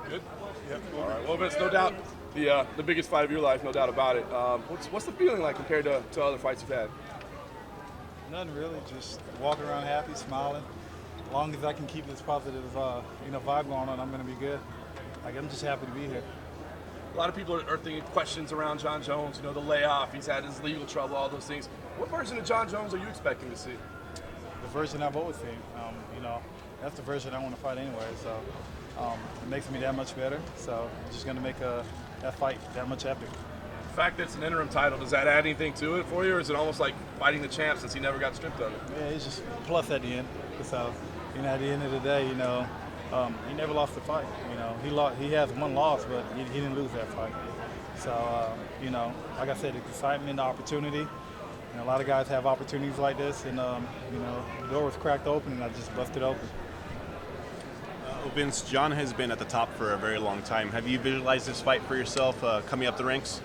Good? Yep. All right. Well, Vince, no doubt the biggest fight of your life, no doubt about it. What's the feeling like compared to other fights you've had? Nothing really, just walking around happy, smiling. As long as I can keep this positive, vibe going on, I'm going to be good. Like, I'm just happy to be here. A lot of people are thinking questions around Jon Jones, the layoff, he's had his legal trouble, all those things. What version of Jon Jones are you expecting to see? The version I've always seen. That's the version I want to fight anyway, so it makes me that much better. So I'm just going to make that fight that much epic. The fact that it's an interim title, does that add anything to it for you, or is it almost like fighting the champ since he never got stripped of it? Yeah, it's just plus at the end. So, at the end of the day, he never lost the fight. He has one loss, but he didn't lose that fight. So, like I said, the excitement, the opportunity. A lot of guys have opportunities like this, and the door was cracked open, and I just busted open. Vince, Jon has been at the top for a very long time. Have you visualized this fight for yourself coming up the ranks?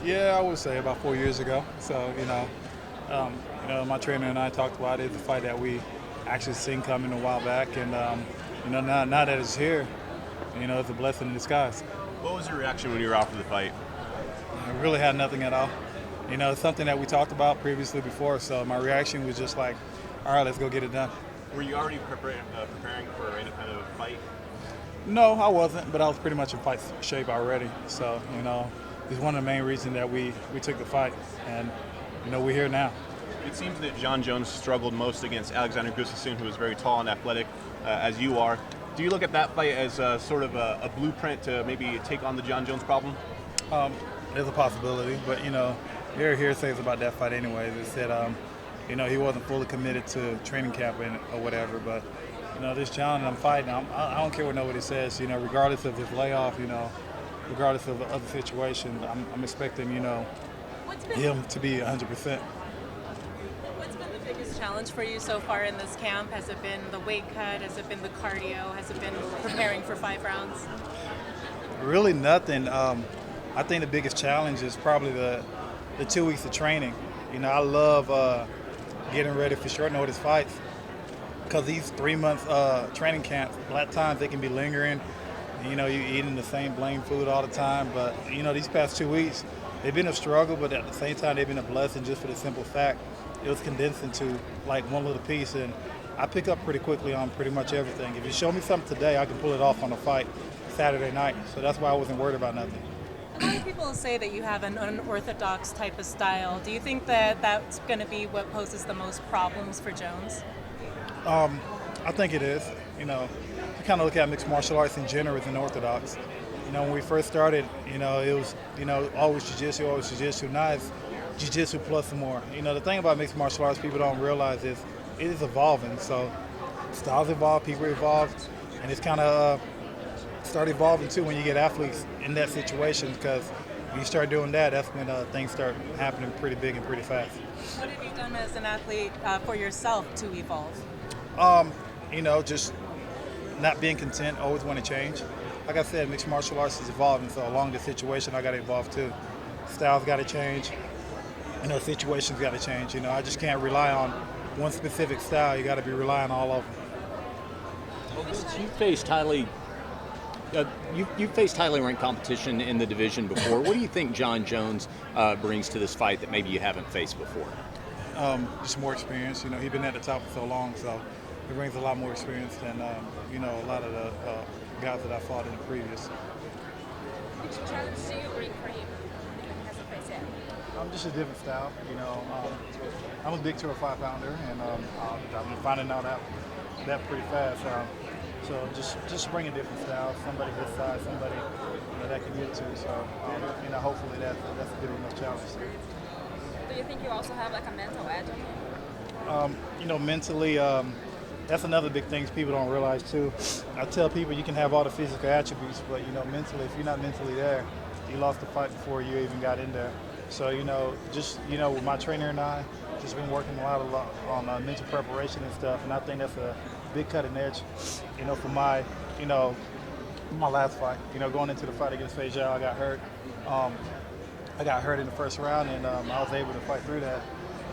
Yeah, I would say about 4 years ago. So, my trainer and I talked about it. It's a fight that we actually seen coming a while back, and now that it's here, it's a blessing in disguise. What was your reaction when you were offered the fight? I really had nothing at all. It's something that we talked about previously before, so my reaction was just like, all right, let's go get it done. Were you already preparing for any kind of fight? No, I wasn't, but I was pretty much in fight shape already. So, it's one of the main reasons that we took the fight, and, we're here now. It seems that Jon Jones struggled most against Alexander Goose, who is very tall and athletic, as you are. Do you look at that fight as sort of a blueprint to maybe take on the Jon Jones problem? There's a possibility, but, there are hearsays about that fight anyway. They said, he wasn't fully committed to training camp or whatever, but, this Jon I'm fighting, I don't care what nobody says, regardless of his layoff, regardless of the other situations, I'm expecting, him to be 100%. What's been the biggest challenge for you so far in this camp? Has it been the weight cut? Has it been the cardio? Has it been preparing for 5 rounds? Really nothing. I think the biggest challenge is probably the 2 weeks of training. I love getting ready for short notice fights because these 3 months training camps, a lot of times they can be lingering. You're eating the same blame food all the time. But, these past 2 weeks, they've been a struggle, but at the same time, they've been a blessing just for the simple fact it was condensed into like one little piece. And I pick up pretty quickly on pretty much everything. If you show me something today, I can pull it off on a fight Saturday night. So that's why I wasn't worried about nothing. A lot of people say that you have an unorthodox type of style. Do you think that that's going to be what poses the most problems for Jones? I think it is. I kind of look at mixed martial arts in general as unorthodox. When we first started, it was, always jiu-jitsu, always jiu-jitsu. Now it's jiu-jitsu plus some more. The thing about mixed martial arts people don't realize is it is evolving. So styles evolve, people evolve, and it's kind of start evolving too when you get athletes in that situation, because when you start doing that, that's when things start happening pretty big and pretty fast. What have you done as an athlete for yourself to evolve? Just not being content, always want to change. Like I said, mixed martial arts is evolving, so along the situation, I got to evolve too. Styles got to change, situations got to change. I just can't rely on one specific style. You got to be relying on all of them. You faced highly ranked competition in the division before. What do you think Jon Jones brings to this fight that maybe you haven't faced before? Just more experience. He's been at the top for so long, so he brings a lot more experience than a lot of the guys that I fought in the previous. Which challenge do you bring for him? As a face yet? Just a different style. I'm a big 205-pounder, and I'm finding out that pretty fast. So just bring a different style, somebody his size, somebody that can get to. So hopefully that's a good enough challenge. Do you think you also have like a mental edge on him? Mentally, that's another big thing people don't realize too. I tell people you can have all the physical attributes, but mentally, if you're not mentally there, you lost the fight before you even got in there. So with my trainer and I, just been working a lot on mental preparation and stuff, and I think that's a big cutting edge, for my last fight. Going into the fight against Fejal, I got hurt. I got hurt in the first round, and I was able to fight through that.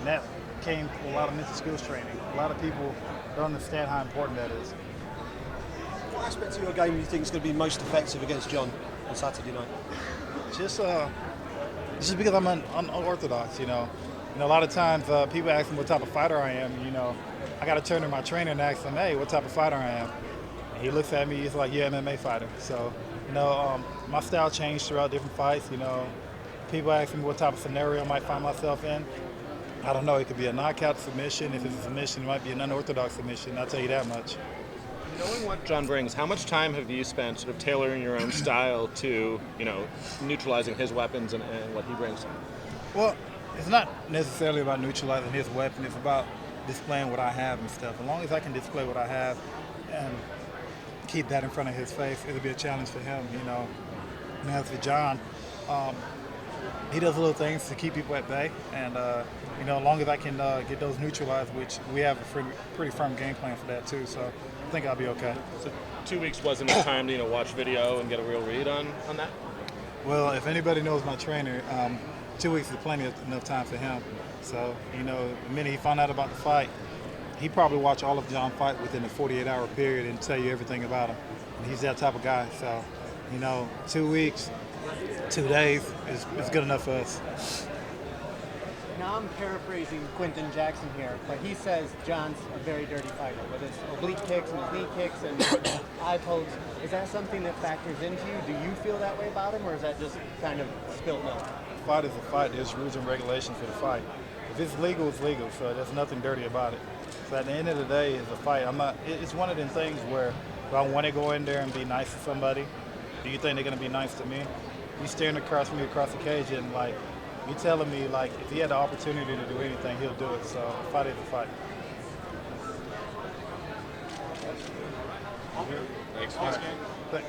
And came with a lot of mental skills training. A lot of people don't understand how important that is. What aspects of your game do you think is going to be most effective against Jon on Saturday night? Just because I'm unorthodox, you know. A lot of times people ask me what type of fighter I am. You know, I got to turn to my trainer and ask him, hey, what type of fighter I am? And he looks at me, he's like, you're an MMA fighter. So, my style changed throughout different fights. People ask me what type of scenario I might find myself in. I don't know. It could be a knockout submission. If it's a submission, it might be an unorthodox submission. I'll tell you that much. Knowing what Jon brings, how much time have you spent sort of tailoring your own style to, neutralizing his weapons and what he brings? Well, it's not necessarily about neutralizing his weapon. It's about displaying what I have and stuff. As long as I can display what I have and keep that in front of his face, it'll be a challenge for him, And as for Jon, he does little things to keep people at bay. And, as long as I can get those neutralized, which we have a pretty firm game plan for that too. So I think I'll be okay. So 2 weeks wasn't enough time to watch video and get a real read on that? Well, if anybody knows my trainer, 2 weeks is enough time for him. So, the minute he found out about the fight, he probably watched all of Jon fight within a 48-hour period and tell you everything about him. And he's that type of guy. So, 2 weeks, 2 days is good enough for us. Now I'm paraphrasing Quentin Jackson here, but he says Jon's a very dirty fighter with his oblique kicks and his knee kicks and eye pokes. Is that something that factors into you? Do you feel that way about him, or is that just kind of spilled milk? A fight is a fight. There's rules and regulations for the fight. If it's legal, it's legal. So there's nothing dirty about it. So at the end of the day, it's a fight. It's one of them things where if I want to go in there and be nice to somebody, do you think they're going to be nice to me? He's staring across me across the cage and you telling me if he had the opportunity to do anything, he'll do it. So a fight is a fight. Thanks. All right. Thanks.